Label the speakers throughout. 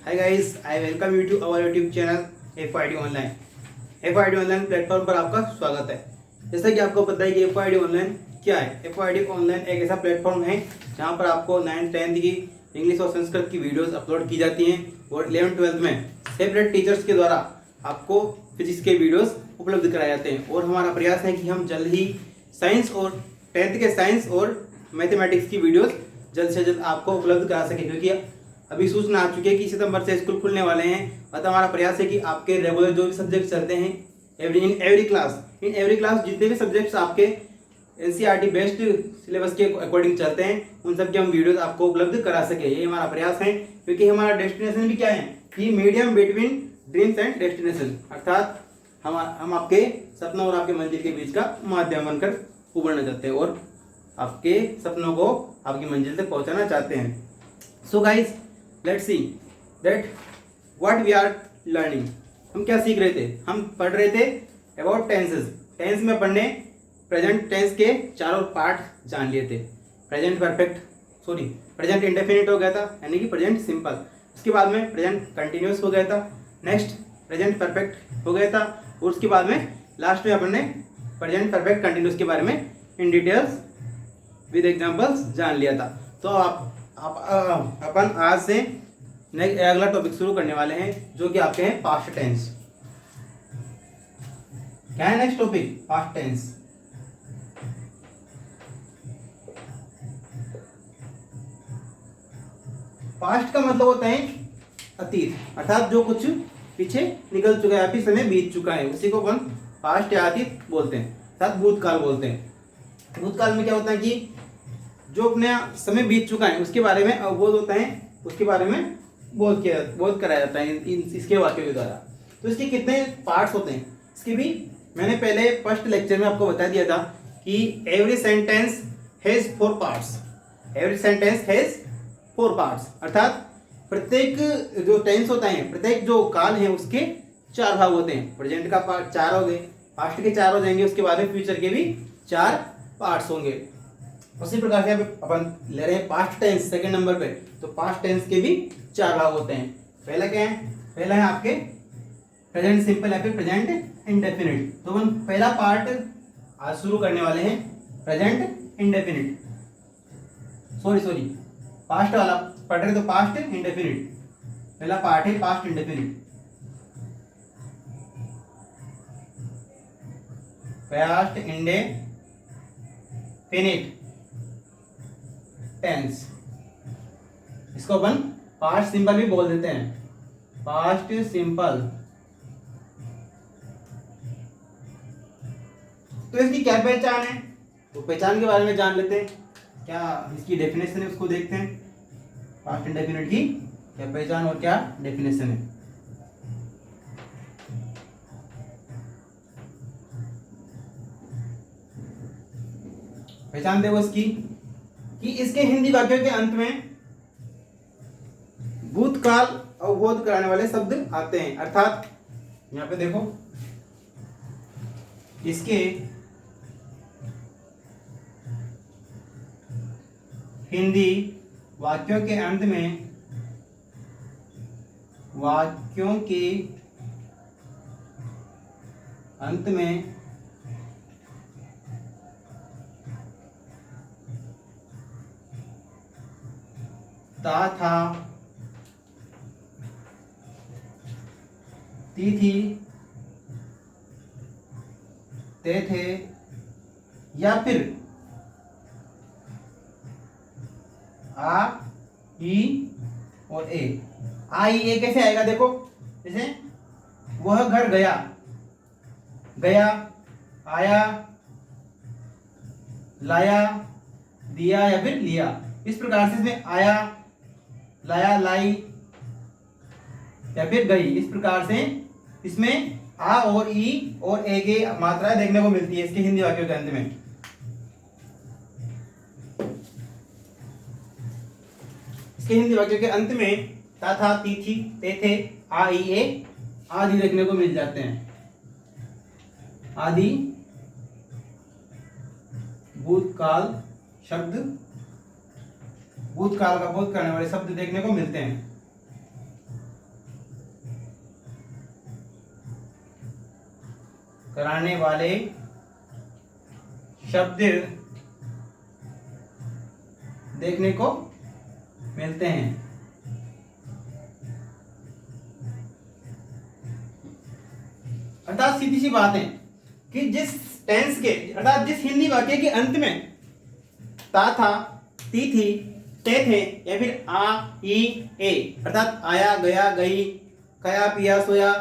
Speaker 1: Hi guys, I welcome you to our YouTube channel FYD Online। FYD Online platform पर आपका स्वागत है। जैसा कि आपको पता है कि FYD Online क्या है। FYD Online एक ऐसा प्लेटफॉर्म है जहां पर आपको 9th 10th की इंग्लिश और संस्कृत की वीडियोस अपलोड की जाती हैं और 11th 12th में सेपरेट टीचर्स के द्वारा आपको फिजिक्स के वीडियोस उपलब्ध कराए जाते हैं। और हमारा प्रयास है कि हम जल्द ही साइंस और 10th के साइंस और मैथमेटिक्स की वीडियोस जल्द से जल्द आपको उपलब्ध करा सकें, क्योंकि अभी सूचना आ चुकी है कि सितंबर से स्कूल खुलने वाले हैं। अतः हमारा प्रयास है कि आपके रेगुलर जो भी सब्जेक्ट चलते हैं इन एवरी क्लास जितने भी सब्जेक्ट्स आपके एनसीईआरटी बेस्ड सिलेबस के अकॉर्डिंग चलते हैं उन सब के हम वीडियोस आपको उपलब्ध करा सके, ये हमारा प्रयास है। क्योंकि हमारा डेस्टिनेशन भी क्या है कि medium between dreams and destination, अर्थात हम आपके सपनों और आपके मंजिल के बीच का माध्यम बनकर उभरना चाहते हैं और आपके सपनों को आपकी मंजिल तक पहुंचाना चाहते हैं। So guys, let's see that what we are learning. हम क्या सीख रहे थे? हम पढ़ रहे थे अबाउट टेंसेस। टेंस में पढ़ने प्रेजेंट टेंस के चारों पार्ट जान लिए थे। प्रेजेंट इंडेफिनिट हो गया था, यानी कि प्रेजेंट सिंपल। उसके बाद में प्रेजेंट कंटिन्यूस हो गया था। नेक्स्ट प्रेजेंट परफेक्ट हो गया था और उसके बाद में लास्ट में अपन ने प्रेजेंट परफेक्ट कंटिन्यूस के बारे में इन डिटेल्स विद एग्जांपल्स जान लिया था। तो अपन आज से अगला टॉपिक शुरू करने वाले हैं जो कि आपके हैं पास्ट टेंस। क्या है नेक्स्ट टॉपिक? Past tense. पास्ट का मतलब होता है अतीत, अर्थात जो कुछ पीछे निकल चुका है, अभी समय बीत चुका है, उसी को अपन पास्ट या अतीत बोलते हैं, अर्थात भूतकाल बोलते हैं। भूतकाल में क्या होता है कि जो अपने समय बीत चुका है उसके बारे में अवबोध होता है, उसके बारे में बोध कराया जाता है इसके वाक्यों के द्वारा। तो इसके कितने पार्ट्स होते हैं इसके भी मैंने पहले फर्स्ट लेक्चर में आपको बता दिया था कि every sentence has 4 parts. Every sentence has 4 parts, अर्थात प्रत्येक जो टेंस होता है, प्रत्येक जो काल है उसके 4 भाग होते हैं। प्रेजेंट का पार्ट 4 हो गए, पास्ट के 4 हो जाएंगे, उसके बाद में फ्यूचर के भी 4 पार्ट्स होंगे। उसी प्रकार से अपन ले रहे हैं पास्ट टेंस सेकंड नंबर पे, तो पास्ट टेंस के भी 4 भाग होते हैं। पहला क्या है? पहला है आपके प्रेजेंट सिंपल या फिर प्रेजेंट इंडेफिनिट। तो अपन पहला पार्ट आज शुरू करने वाले हैं प्रेजेंट इंडेफिनिट। सॉरी पास्ट वाला पढ़ रहे तो पास्ट इंडेफिनिट। पहला पार्ट है past indefinite. Past indefinite tense, इसको अपन पास्ट सिंपल भी बोल देते हैं, पास्ट सिंपल। तो इसकी क्या पहचान है? तो पहचान के बारे में जान लेते हैं। क्या इसकी डेफिनेशन है उसको देखते हैं। पास्ट इंडेफिनिट की क्या पहचान और क्या डेफिनेशन है। पहचान देखो इसकी कि इसके हिंदी वाक्यों के अंत में भूतकाल अवबोध कराने वाले शब्द आते हैं, अर्थात यहां पे देखो इसके हिंदी वाक्यों के अंत में ता था, ती थी, ते थे, या फिर आ, ई और ए। आ, ई, ए कैसे आएगा? देखो जैसे वह घर गया, गया, आया, लाया, दिया या फिर लिया। इस प्रकार से इसमें आया, लाया, लाई या फिर गई, इस प्रकार से इसमें आ और ई और ए की मात्रा देखने को मिलती है इसके हिंदी वाक्यों के अंत में। इसके हिंदी वाक्यों के अंत में ता था, ती थी, ते थे, आ, ई, ए आदि देखने को मिल जाते हैं। आदि भूतकाल शब्द, भूतकाल का बोध करने वाले शब्द देखने को मिलते हैं। कराने वाले शब्द देखने को मिलते हैं। अर्थात सीधी सी बात है कि जिस टेंस के अर्थात जिस हिंदी वाक्य के अंत में ता था, ती थी, ते थे या फिर आ, ई, ए अर्थात आया, गया, गई, खाया, पिया, सोया,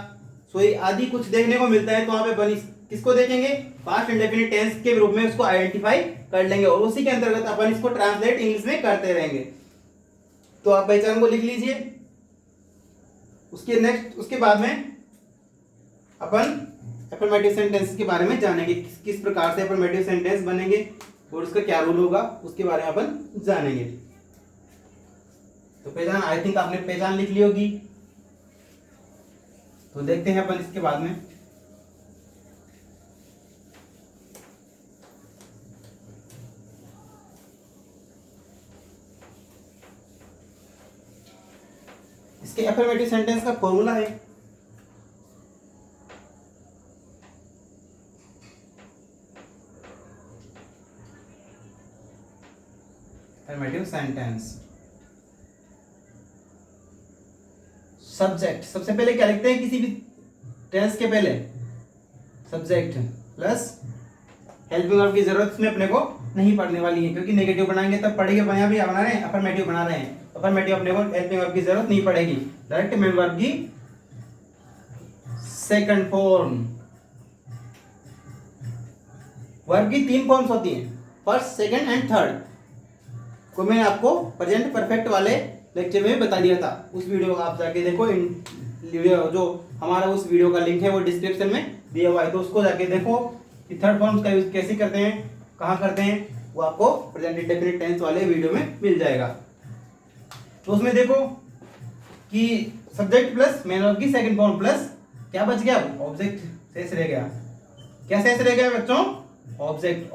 Speaker 1: सोई आदि कुछ देखने को मिलता है, तो वहां पे बनी किसको देखेंगे? पास्ट इंडेफिनिट टेंस के रूप में उसको आइडेंटिफाई कर लेंगे और उसी के अंतर्गत अपन इसको ट्रांसलेट इंग्लिश में करते रहेंगे। तो आप पहचान को लिख लीजिए। उसके बाद में अपन अफर्मेटिव सेंटेंस के बारे में जानेंगे, किस प्रकार से अफर्मेटिव सेंटेंस बनेंगे और उसका क्या रूल होगा, उसके बारे में अपन जानेंगे। तो पहचान आई थिंक आपने पहचान लिख ली होगी। तो देखते हैं अपन इसके बाद में। इसके अफर्मेटिव सेंटेंस का फॉर्मूला है अफर्मेटिव सेंटेंस। सब्जेक्ट सबसे पहले क्या लिखते हैं? किसी भी टेंस के पहले सब्जेक्ट प्लस हेल्पिंग वर्ब की जरूरत इसमें अपने को नहीं पड़ने वाली है, क्योंकि नेगेटिव बनाएंगे तब पढ़ेंगे। यहाँ भी बना रहे हैं अफर्मेटिव बना रहे हैं, अफर्मेटिव अपने को हेल्पिंग वर्ब की जरूरत नहीं पड़ेगी। डायरेक्ट मेन वर्ब की सेकंड फॉर्म। वर्ब की 3 फॉर्म्स होती हैं, फर्स्ट, सेकंड एंड थर्ड, को मैंने आपको प्रेजेंट परफेक्ट वाले लेक्चर में बता दिया था। उस वीडियो को आप जाके देखो। जो हमारा उस वीडियो का लिंक है वो डिस्क्रिप्शन में दिया हुआ है, तो उसको जाके देखो कि थर्ड फॉर्म्स का यूज कैसे करते हैं, कहाँ करते हैं, वो आपको प्रेजेंट इंडेफिनिट टेंस वाले वीडियो में मिल जाएगा। तो उसमें देखो कि सब्जेक्ट प्लस मेन वर्ब की सेकंड फॉर्म प्लस क्या बच गया? ऑब्जेक्ट शेष रह गया। क्या शेष रह गया बच्चों? ऑब्जेक्ट।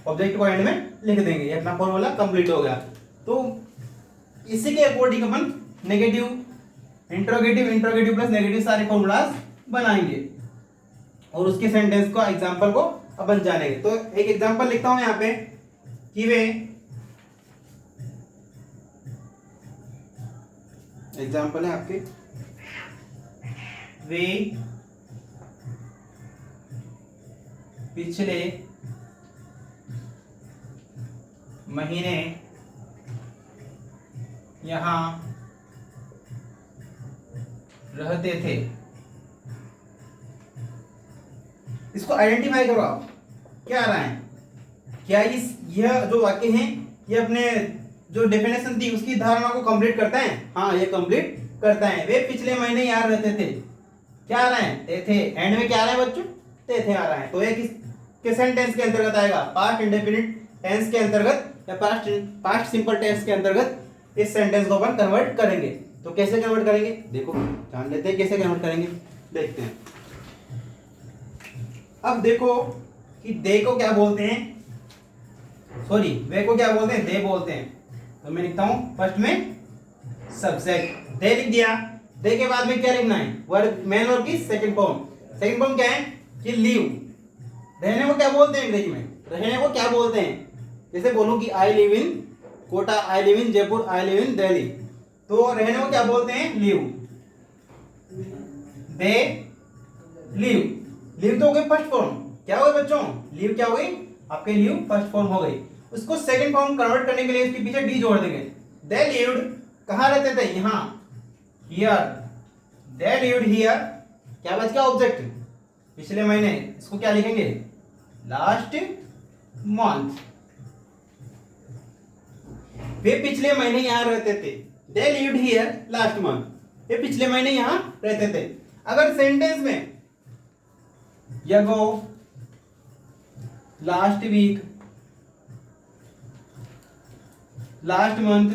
Speaker 1: ऑब्जेक्ट को एंड में लिख देंगे, ये अपना फॉर्मूला कंप्लीट हो गया। तो इसी के अकॉर्डिंग अपन नेगेटिव, इंट्रोगेटिव प्लस नेगेटिव सारे फॉर्मूलाज बनाएंगे और उसके सेंटेंस को एग्जांपल को अपन जानेंगे। तो एक एग्जांपल लिखता हूं यहाँ पे कि वे, एग्जांपल है आपके, वे पिछले महीने यहां रहते थे। इसको आइडेंटिफाई करो आप, क्या आ रहा है? क्या यह जो वाक्य है ये अपने जो डेफिनेशन थी उसकी धारणा को कंप्लीट करता है? हाँ, ये कंप्लीट करता है। वे पिछले महीने यहाँ रहते थे, क्या आ रहा है? ते थे। एंड में क्या आ रहा है बच्चों? ते थे आ रहा है। तो ये किस सेंटेंस के अंतर्गत आएगा? पास्ट इंडेफिनिट टेंस के अंतर्गत या पास्ट सिंपल टेंस के अंतर्गत इस सेंटेंस को अपन कन्वर्ट करेंगे। तो कैसे कन्वर्ट करेंगे देखो, जान लेते हैं कैसे कन्वर्ट करेंगे, देखते हैं। अब देखो कि दे को क्या बोलते हैं, सॉरी वे को क्या बोलते हैं? दे बोलते हैं। तो मैं लिखता हूं फर्स्ट में सब्जेक्ट, दे लिख दिया। दे के बाद में क्या लिखना है? वर्ब, मेन वर्ब की सेकंड फॉर्म। सेकंड फॉर्म क्या है? कि लीव। रहने को क्या बोलते हैं अंग्रेजी में? रहने को क्या बोलते हैं? जैसे बोलूं कि I live in Kota, I live in Jaipur, I live in Delhi, तो रहने को क्या बोलते हैं? लीव। दे लीव। लीव तो हो गई फर्स्ट फॉर्म। क्या हो गई बच्चों? लीव क्या हो गई? आपके लीव फर्स्ट फॉर्म हो गई। उसको सेकंड फॉर्म कन्वर्ट करने के लिए उसके पीछे डी जोड़ देंगे। दे लिव्ड, कहां रहते थे? यहां, हियर। दे लिव्ड हियर, क्या बच गया? ऑब्जेक्ट, पिछले महीने। इसको क्या लिखेंगे? Last month. वे पिछले महीने यहां रहते थे। They lived here last month, वे पिछले महीने यहां रहते थे। अगर सेंटेंस में ago, last week, last month,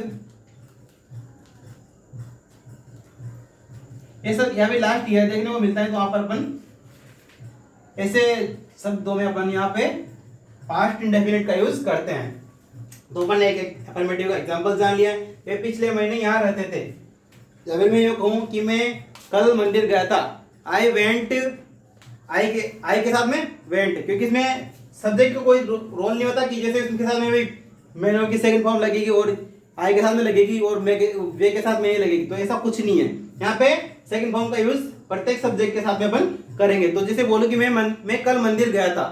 Speaker 1: ये सब यहाँ पे लास्ट ईयर देखने को मिलता है, तो वहां पर अपन ऐसे शब्दों में अपन यहाँ पे पास्ट इंडेफिनिट का यूज करते हैं। तो अपन ने एक अफर्मेटिव का एग्जांपल जान लिया। वे पिछले महीने यहाँ रहते थे। अगर मैं ये कहूँ कि मैं कल मंदिर गया था, आई वेंट आई के साथ में वेंट, क्योंकि इसमें सब्जेक्ट का कोई रोल नहीं होता कि जैसे इसके साथ में भी मैन वर्ब की सेकंड फॉर्म लगेगी और आई के साथ में लगेगी और वे के साथ में नहीं लगेगी, तो ऐसा कुछ नहीं है। यहाँ पे सेकंड फॉर्म का यूज प्रत्येक सब्जेक्ट के साथ में अपन करेंगे। तो जैसे बोलो कि मैं कल मंदिर गया था,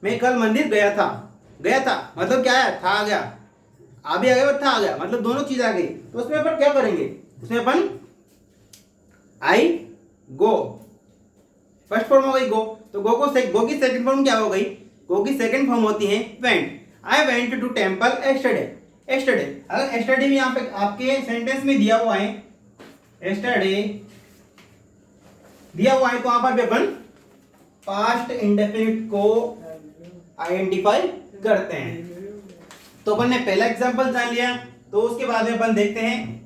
Speaker 1: मैं कल मंदिर गया था, गया था मतलब क्या है, था आ गया, आ भी आ गया और था आ गया, मतलब दोनों चीज आ गई। तो उसमें अपन क्या करेंगे, उसमें अपन आई गो फर्स्ट फॉर्म हो गई गो, तो गो की सेकंड फॉर्म क्या हो गई, गो की सेकंड फॉर्म होती है went. I went to temple yesterday, yesterday अगर एस्टरडे भी यहाँ पे आपके सेंटेंस में दिया हुआ है, एस्टरडे दिया हुआ है, तो वहां पर भी अपन पास्ट इंडेफिनिट को आइडेंटिफाई करते हैं। तो अपन ने पहला एग्जांपल जान लिया, तो उसके बाद में अपन देखते हैं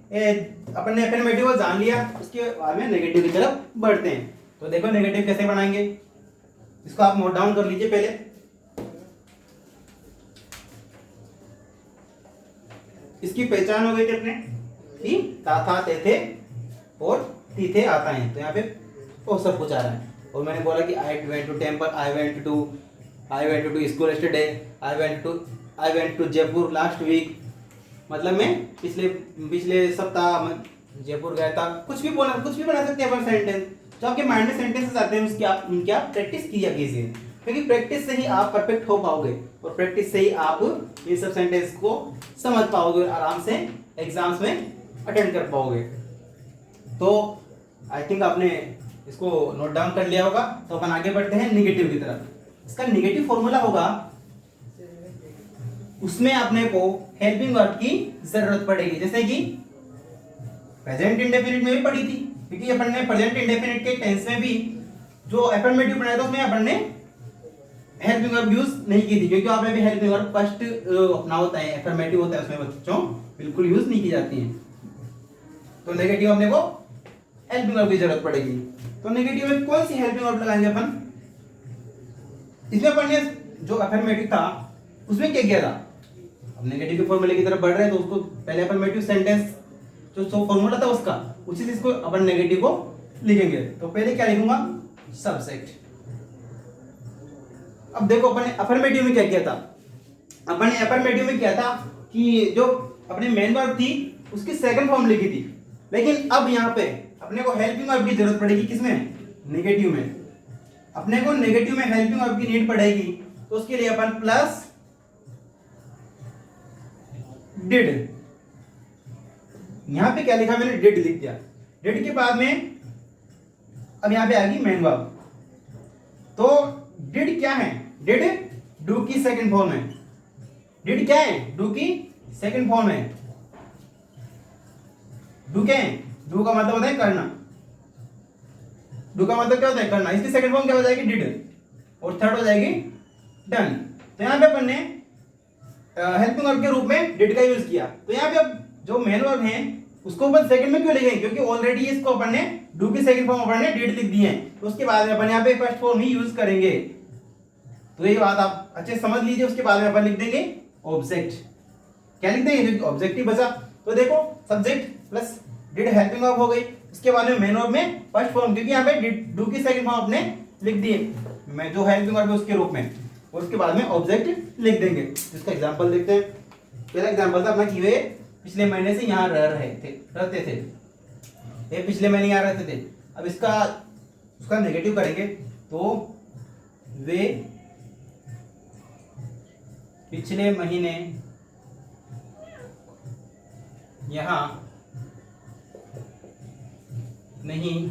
Speaker 1: अपन ने अफर्मेटिव को जान लिया, उसके बाद में नेगेटिव की तरफ बढ़ते हैं। तो देखो नेगेटिव कैसे बनाएंगे, इसको आप नोट डाउन कर लीजिए पहले। इसकी पहचान हो गई थी अपने कि था थे थे और ती थे आता है, तो यहाँ पे वो सब कुछ आ रहा है। और मैंने बोला कि I went to temple, I went to school yesterday, I went to Jaipur last week, मतलब मैं पिछले सप्ताह जयपुर गया था। कुछ भी बना सकते हैं अपन सेंटेंस। तो आपके माइंड में सेंटेंसेस आते हैं, उनकी आप प्रैक्टिस किया कीजिए, क्योंकि प्रैक्टिस से ही आप परफेक्ट हो पाओगे और प्रैक्टिस से ही आप ये सब सेंटेंस को समझ पाओगे और आराम से एग्जाम्स में अटेंड कर पाओगे। तो आई थिंक आपने इसको नोट डाउन कर लिया होगा। तो अपन आगे बढ़ते हैं निगेटिव की तरफ। इसका निगेटिव फॉर्मूला होगा, उसमें अपने को हेल्पिंग वर्ब की जरूरत पड़ेगी, जैसे कि प्रेजेंट इंडेफिनिट में भी पड़ी थी, क्योंकि अपन ने प्रेजेंट इंडेफिनिट के टेंस में भी जो अफर्मेटिव बनाया था उसमें अपन ने हेल्पिंग वर्ब यूज नहीं की थी, क्योंकि वहां पे भी हेल्पिंग वर्ब फर्स्ट अपना होता है, अफर्मेटिव होता है, उसमें बच्चों बिल्कुल यूज नहीं की जाती है। तो नेगेटिव अपने को हेल्पिंग वर्ब की जरूरत पड़ेगी। तो नेगेटिव में कौन सी हेल्पिंग वर्ब लगाएंगे अपन, इसमें अपन ने जो अफर्मेटिव था उसमें क्या किया था, अब नेगेटिव के फॉर्मूले की तरफ बढ़ रहे हैं, तो उसको पहले अफर्मेटिव सेंटेंस जो फॉर्मूला था उसका उसी से इसको अपन नेगेटिव को लिखेंगे। तो पहले क्या लिखूंगा, सब्जेक्ट। अब देखो अपन ने अफर्मेटिव में क्या किया था, अपन ने अफर्मेटिव में क्या था कि जो अपने मेन वर्ब थी उसकी सेकंड फॉर्म लिखी थी, लेकिन अब यहाँ पे अपने को हेल्पिंग वर्ब की जरूरत पड़ेगी, किसमें, नेगेटिव में। अपने को नेगेटिव में हेल्पिंग वर्ब की नीड पड़ेगी, तो उसके लिए अपन प्लस डिड, यहां पे क्या लिखा मैंने, डिड लिख दिया। डिड के बाद में अब यहां पे आ गई मेन वर्ब। तो डिड क्या है, डिड डू की सेकंड फॉर्म है। डिड क्या है, डू की सेकंड फॉर्म है। डू क्या है, डू का मतलब होता है करना, डू का मतलब क्या होता है, करना। इसकी सेकंड फॉर्म क्या हो जाएगी, डिड, और थर्ड हो जाएगी डन। तो यहां पे अपन ने हेल्पिंग वर्ब के रूप में डिड का यूज किया। तो यहाँ पे अब जो मेन वर्ब है उसको अपन सेकंड में क्यों लिखेंगे, क्योंकि ऑलरेडी इसको अपन ने डू की सेकंड फॉर्म अपन ने डिड लिख दी है, तो उसके बाद में अपन यहाँ पे फर्स्ट फॉर्म ही यूज करेंगे। तो ये बात आप अच्छे समझ लीजिए। उसके बाद में अपन लिख देंगे ऑब्जेक्ट, क्या लिख देंगे, क्योंकि ऑब्जेक्ट ही बचा। तो देखो subject plus did helping verb हो गई, उसके बाद में मेन वर्ब में फर्स्ट फॉर्म, क्योंकि यहाँ पे डू की सेकंड फॉर्म अपने लिख दी है, मैं जो हेल्पिंग वर्ब है उसके रूप में, और उसके बाद में ऑब्जेक्ट लिख देंगे। इसका एग्जांपल देखते हैं। पहला एग्जांपल था अपना कि वे पिछले महीने से यहाँ रहते थे, ये पिछले महीने यहाँ रहते थे। अब उसका नेगेटिव करेंगे, तो वे पिछले महीने यहाँ नहीं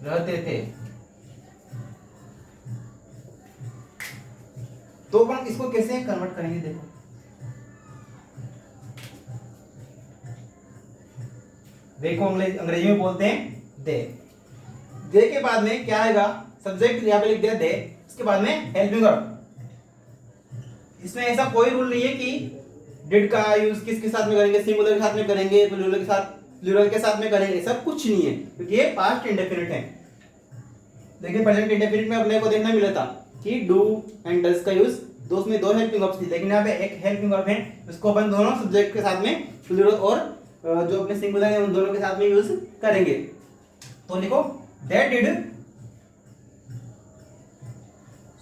Speaker 1: रहते थे। तो अपन इसको कैसे कन्वर्ट करेंगे, देखो देखो अंग्रेजी में बोलते हैं दे। दे के बाद में क्या आएगा, सब्जेक्ट यहाँ पे लिख दिया दे, इसके बाद में हेल्पिंग वर्ब। इसमें ऐसा कोई रूल नहीं है कि डिड का यूज किसके साथ में करेंगे, सिंगुलर के साथ में करेंगे, प्लूरल के साथ में करेंगे, सब कुछ नहीं है, क्योंकि ये पास्ट इंडेफिनिट है। देखिए प्रेजेंट इंडेफिनिट में अपने को देखना मिला था कि डू एंड डज का यूज, दो उसमें दो हेल्पिंग वर्ब्स थी, लेकिन यहाँ पे एक हेल्पिंग वर्ब है, उसको अपन दोनों सब्जेक्ट के साथ में प्लूरल और जो अपने सिंगुलर है उन दोनों के साथ में यूज करेंगे। तो लिखो दैट डिड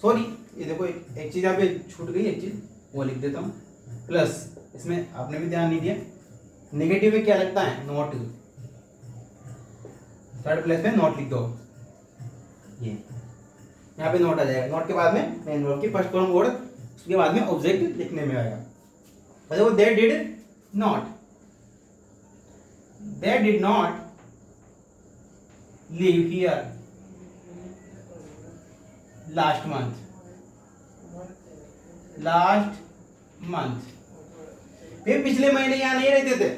Speaker 1: सॉरी ये देखो एक चीज यहाँ पे छूट गई, एक चीज वो लिख देता हूँ, प्लस इसमें आपने भी ध्यान नहीं दिया, नेगेटिव में क्या लगता है, नॉट, थर्ड प्लेस में नॉट लिख दो, ये यहाँ पे नॉट आ जाएगा, नॉट के बाद में मेन वर्ब की फर्स्ट फॉर्म वर्ड, उसके बाद में ऑब्जेक्ट लिखने में आएगा। देखो they did not, they did not live here last month, last month, वे पिछले महीने यहां नहीं रहते थे,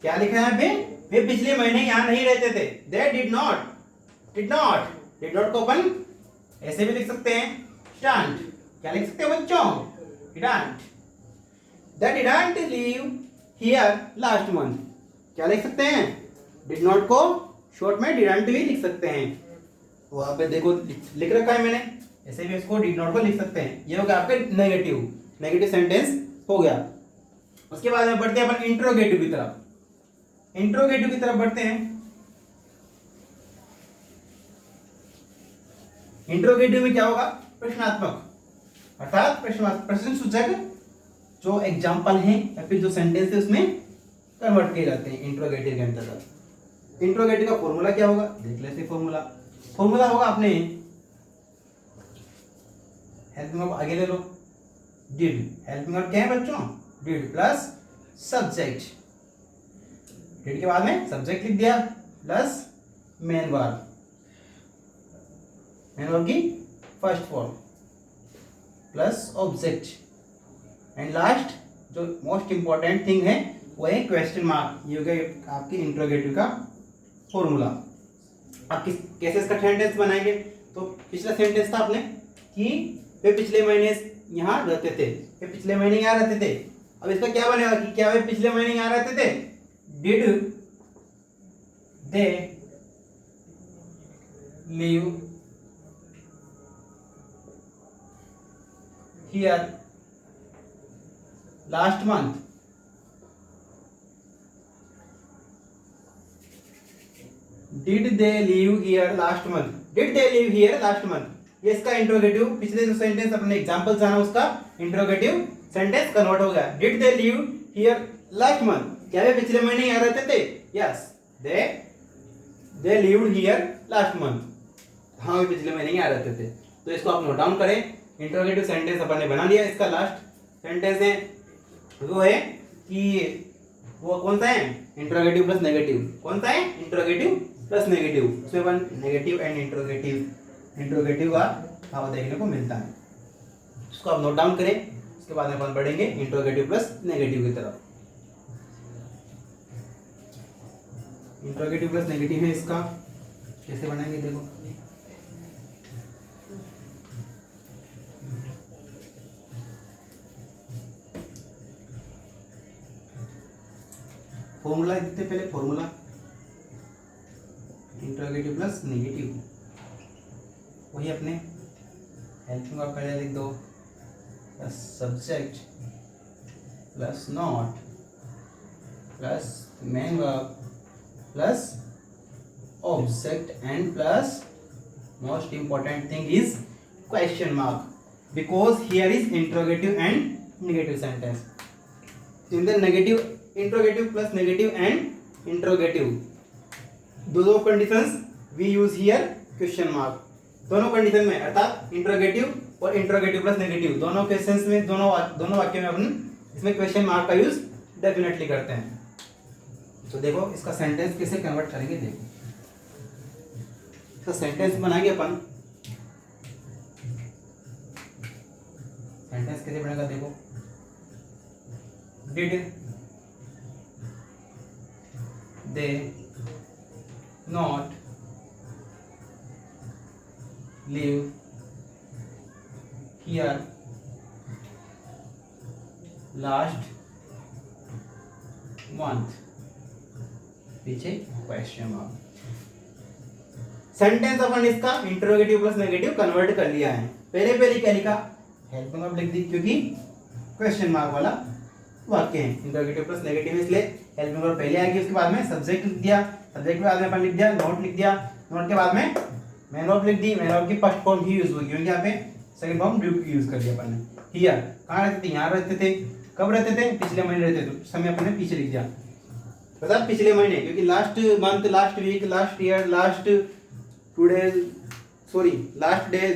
Speaker 1: क्या लिखा है वे पिछले महीने यहां नहीं रहते थे, दे डिड नॉट को अपन ऐसे भी लिख सकते हैं, डिडंट, क्या लिख सकते हैं बच्चों, didn't, they didn't live here last month, क्या लिख सकते हैं, डिड नॉट को शॉर्ट में डिडंट भी लिख सकते हैं, वहां पे देखो लिख रखा है मैंने, ऐसे भी इसको डिड नॉट को लिख सकते हैं, ये हो गया आपके नेगेटिव सेंटेंस हो गया। उसके बाद में बढ़ते हैं अपन इंट्रोगेटिव की तरफ, इंट्रोगेटिव की तरफ बढ़ते हैं। इंट्रोगेटिव में क्या होगा, प्रश्नात्मक, अर्थात प्रश्न सूचक जो एग्जाम्पल है या फिर जो सेंटेंस है उसमें कन्वर्ट किए जाते हैं इंट्रोगेटिव के अंतर्गत। इंट्रोगेटिव का फॉर्मूला क्या होगा, देख लेते हैं। फॉर्मूला होगा अपने, हेल्पिंग आगे ले लो, डिड, हेल्पिंग क्या है बच्चों, डिड प्लस सब्जेक्ट, डिड के बाद में सब्जेक्ट लिख दिया प्लस मेन वर्ब की first form plus object, and last जो मोस्ट इंपॉर्टेंट थिंग है वो है क्वेश्चन मार्क। ये हो गया आपकी इंट्रोगेटिव का फॉर्मूला। आप कैसे इसका सेंटेंस बनाएंगे, तो पिछला सेंटेंस था आपने कि वे पिछले महीने यहाँ रहते थे, वे पिछले महीने यहाँ रहते थे, अब इसका क्या बनेगा कि क्या वे पिछले महीने यहाँ रहते थे, did they live here last month, did they live here last month, did they live here last month, ये इसका इंट्रोगेटिव, पिछले जो सेंटेंस अपने एग्जांपल जाना उसका इंट्रोगेटिव सेंटेंस कन्वर्ट हो गया। Did they live here last month, क्या वे पिछले महीने यहाँ रहते थे, yes, they lived here last month, हाँ वे पिछले महीने यहाँ रहते थे। तो इसको आप नोट डाउन करें, इंट्रोगेटिव सेंटेंस अपन ने बना लिया। इसका लास्ट सेंटेंस है वो है कि वो कौन सा है, इंट्रोगेटिव प्लस नेगेटिव, कौन सा है, इंट्रोगेटिव प्लस नेगेटिव, उसमें अपन नेगेटिव एंड इंट्रोगेटिव का भाव देखने को मिलता है। उसको आप नोट डाउन करें, उसके बाद अपन बढ़ेंगे इंट्रोगेटिव प्लस नेगेटिव की तरफ। इंट्रोगेटिव प्लस नेगेटिव है, इसका कैसे बनाएंगे देखो, फॉर्मूला लिखते पहले, फॉर्मूला इंट्रोगेटिव प्लस नेगेटिव, वही अपने हेल्पिंग वर्ब पहले लिख दो, plus subject plus not plus main verb plus object and plus most important thing is question mark, because here is interrogative and negative sentence. In the negative interrogative plus negative and interrogative, दो conditions we use here question mark, दोनों condition में, अर्थात interrogative और interrogative plus negative दोनों questions में, दोनों वाक्य में अपन इसमें क्वेश्चन मार्क का यूज डेफिनेटली करते हैं। तो देखो इसका सेंटेंस कैसे कन्वर्ट करेंगे, देखो इसका सेंटेंस बनाएंगे अपन, सेंटेंस कैसे बनेगा देखो, did they not live here last month, पीछे क्वेश्चन मार्क। सेंटेंस अपन इसका इंट्रोगेटिव प्लस नेगेटिव कन्वर्ट कर लिया है। पहले क्या लिखा, हेल्पिंग वर्ब लिख दी क्योंकि क्वेश्चन मार्क वाला वाक्य है, इंट्रोगेटिव प्लस नेगेटिव, इसलिए हेल्पिंग वर्ब पहले आएगी, उसके बाद में सब्जेक्ट लिख दिया, सब्जेक्ट के बाद में अपन लिख दिया नोट लिख दिया, नोट के बाद में मेन वर्ब लिख दी, मेन वर्ब की फर्स्ट फॉर्म ही यूज होगी क्योंकि यहाँ पे सेकंड फॉर्म ड्यू यूज कर लिया अपन ने। हियर कहाँ रहते थे, यहाँ रहते थे। कब रहते थे, पिछले महीने रहते थे, समय अपने पीछे लिख दिया। बता पिछले महीने, क्योंकि last month, last week, last year, last today, sorry last day,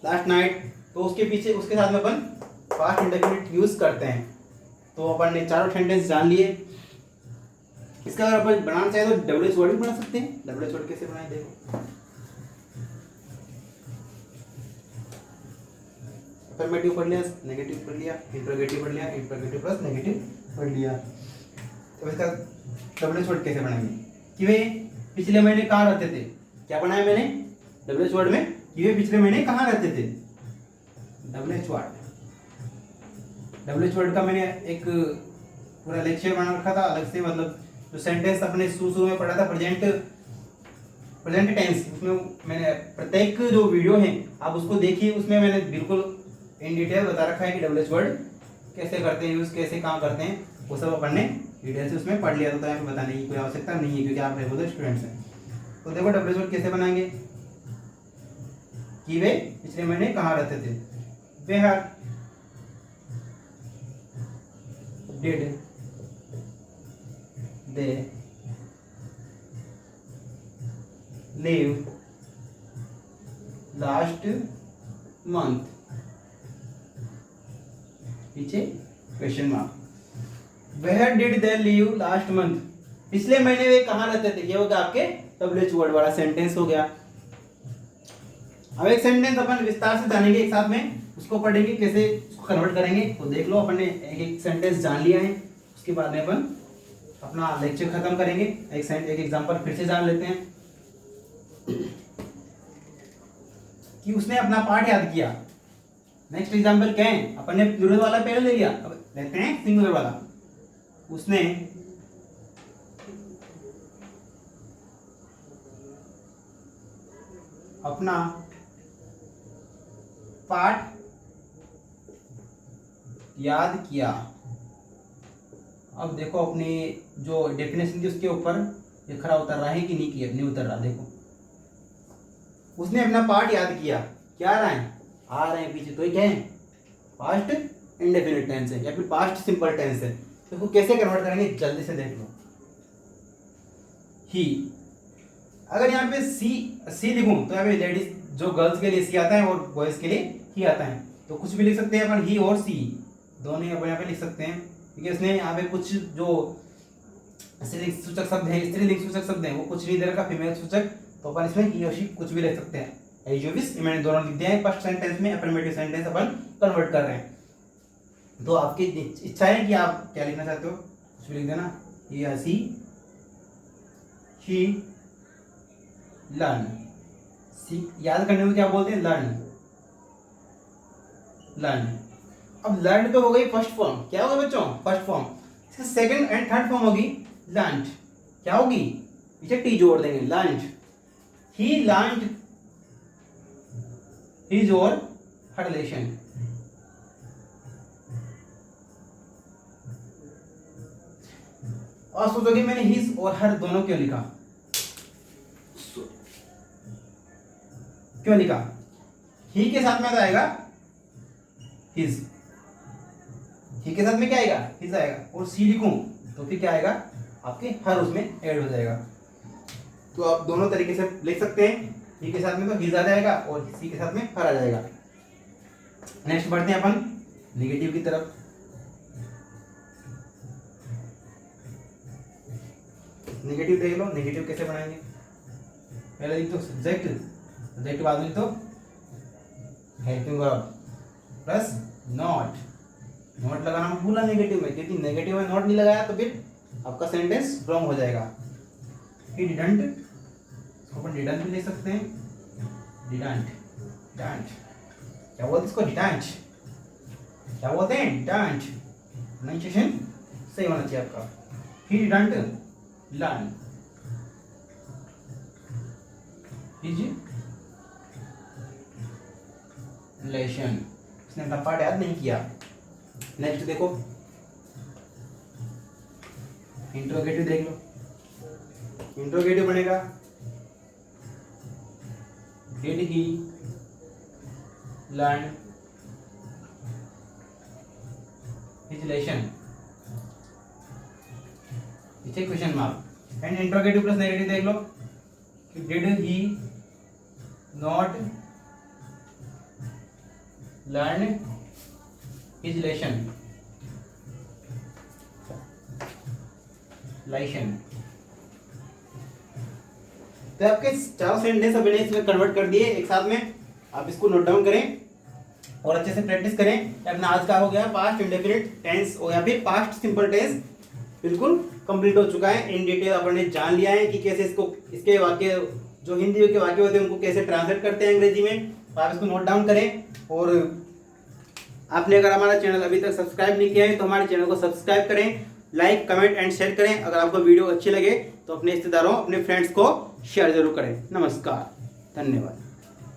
Speaker 1: last night, तो उसके पीछे उसके साथ में अपन पास्ट इंडेफिनिट यूज करते हैं। तो अपन ने चारों सेंटेंस जान लिए। इसका अगर अपन बनाना चाहे तो डब्ल्यू एच वर्ड भी बना सकते हैं। डब्ल्यू एच वर्ड कैसे बनाए देखो। अफर्मेटिव पढ़ लिया, नेगेटिव पढ़ लिया, इंटरोगेटिव पढ़ लिया, इंटरोगेटिव प्लस नेगेटिव पढ़ लिया। तो इसका डब्ल्यू एच वर्ड कैसे बनाएंगे कि वे पिछले महीने कहाँ रहते थे। क्या बनाया मैंने डब्ल्यू एच वर्ड में कि वे पिछले महीने कहाँ रहते थे। डब्ल्यू एच वर्ड का मैंने एक पूरा लेक्चर बना रखा था अलग से, मतलब जो सेंटेंस अपने शुरू में पढ़ा था प्रेजेंट टेंस, उसमें मैंने प्रत्येक जो वीडियो है आप उसको देखिए, उसमें मैंने बिल्कुल इन डिटेल बता रखा है कि डब्ल्यू एच वर्ड कैसे करते हैं यूज, कैसे काम करते हैं, वो सब अपन ने डिटेल से उसमें पढ़ लिया था। तो यहाँ पे बताने की कोई आवश्यकता नहीं है क्योंकि आप रेगुलर स्टूडेंट्स हैं। तो देखो डब्ल्यू एच वर्ड कैसे बनाएंगे कि वे पिछले महीने कहाँ रहते थे। वे did they live last month, पीछे question mark. Where did they live last month, पिछले महीने वे कहाँ रहते थे। ये हो गया आपके डब्ल्यू एच वर्ड वाला सेंटेंस हो गया। अब एक सेंटेंस अपन विस्तार से जानेंगे एक साथ में, उसको पढ़ेंगे कैसे उसको कन्वर्ट करेंगे। तो देख लो अपन ने एक एक सेंटेंस जान लिया है, उसके बाद में अपन अपना लेक्चर खत्म करेंगे। एक एग्जांपल फिर से जान लेते हैं कि उसने अपना पाठ याद किया। नेक्स्ट एग्जांपल क्या है, अपन ने प्लूरल वाला पहले ले लिया, अब लेते हैं सिंगुलर वाला। उसने अपना पाठ याद किया। अब देखो अपनी जो डेफिनेशन थी उसके ऊपर ये खरा उतर रहा है कि नहीं किया, नहीं उतर रहा। देखो उसने अपना पाठ याद किया, क्या आ रहा है, आ रहे हैं पीछे, तो ये क्या है, पास्ट इंडेफिनिट टेंस है या फिर पास्ट सिंपल टेंस है। देखो कैसे कन्वर्ट करेंगे जल्दी से देख लो। ही, अगर यहाँ पे सी लिखूं तो यहाँ पे लेडीज जो गर्ल्स के लिए सी आता है और बॉयज के लिए ही आता है, तो कुछ भी लिख सकते हैं अपन, ही और सी दोनों यहाँ पे लिख सकते हैं। क्योंकि उसने यहाँ पे कुछ जो स्त्रीलिंग सूचक शब्द है, स्त्रीलिंग सूचक शब्द है, वो कुछ नहीं दे रखा, फीमेल सूचक, तो अपन इसमें ही और शी कुछ भी लिख सकते हैं। ये जो भी मैंने दोनों लिख दिया है, फर्स्ट सेंटेंस में अफर्मेटिव सेंटेंस अपन कन्वर्ट कर रहे हैं। तो आपकी इच्छा है कि आप क्या लिखना चाहते हो, कुछ भी लिख देना। ही या सी, ही लर्न, याद करने में क्या बोलते हैं, लर्न। अब लर्न तो हो गई फर्स्ट फॉर्म, क्या होगा बच्चों, first form. Second and third form होगी लर्न, क्या होगी, पीछे टी जोड़ देंगे, लर्न। ही लर्न हिज और हर रिलेशन। और सोचोगे मैंने हिज और हर दोनों क्यों लिखा, क्यों लिखा, ही के साथ में तो आएगा हिज, ही के साथ में क्या आएगा, हिज आएगा, और सी लिखूं तो फिर क्या आएगा, आपके हर उसमें ऐड हो जाएगा। तो आप दोनों तरीके से लिख सकते हैं, ही के साथ में तो हिज आ जाएगा और सी के साथ में हर आ जाएगा। नेक्स्ट बढ़ते हैं अपन नेगेटिव की तरफ। नेगेटिव देख लो, नेगेटिव कैसे बनाएंगे। पहले लिख दो सब्जेक्ट, सब्जेक्ट बाद में लिख दो helping verb plus not. Not लगाना भूला नेगेटिव में, क्योंकि नेगेटिव में नॉट नहीं लगाया तो फिर आपका सेंटेंस रॉन्ग हो जाएगा। ही डिडंट, इसको अपन डिडंट भी लिख सकते हैं, डिडंट, डिडंट क्या बोलते हैं इसको, डिडंट, क्या बोलते हैं, डिडंट। प्रोनाउंसिएशन सही होना चाहिए आपका। He didn't learn his relation, उसने अपना पार्ट याद नहीं किया। नेक्स्ट देखो इंट्रोगेटिव देख लो, इंट्रोगेटिव बनेगा did he learn his lesson, पीछे question mark and interrogative plus negative देख लो कि did he not learn his lesson, लाइशन। तो आपके चारों सेंटेंस अभी इसमें कन्वर्ट कर दिए एक साथ में। आप इसको नोट डाउन करें और अच्छे से प्रैक्टिस करें। अपना आज का हो गया पास्ट इंडेफिनिट टेंस और या फिर पास्ट सिंपल टेंस बिल्कुल कंप्लीट हो चुका है। इन डिटेल आपने जान लिया है कि कैसे इसको, इसके वाक्य जो हिंदी के वाक्य होते हैं उनको कैसे ट्रांसलेट करते हैं अंग्रेजी में। तो आप इसको नोट डाउन करें। और आपने अगर हमारा चैनल अभी तक सब्सक्राइब नहीं किया है तो हमारे चैनल को सब्सक्राइब करें, लाइक कमेंट एंड शेयर करें। अगर आपको वीडियो अच्छी लगे तो अपने रिश्तेदारों, अपने फ्रेंड्स को शेयर जरूर करें। नमस्कार, धन्यवाद।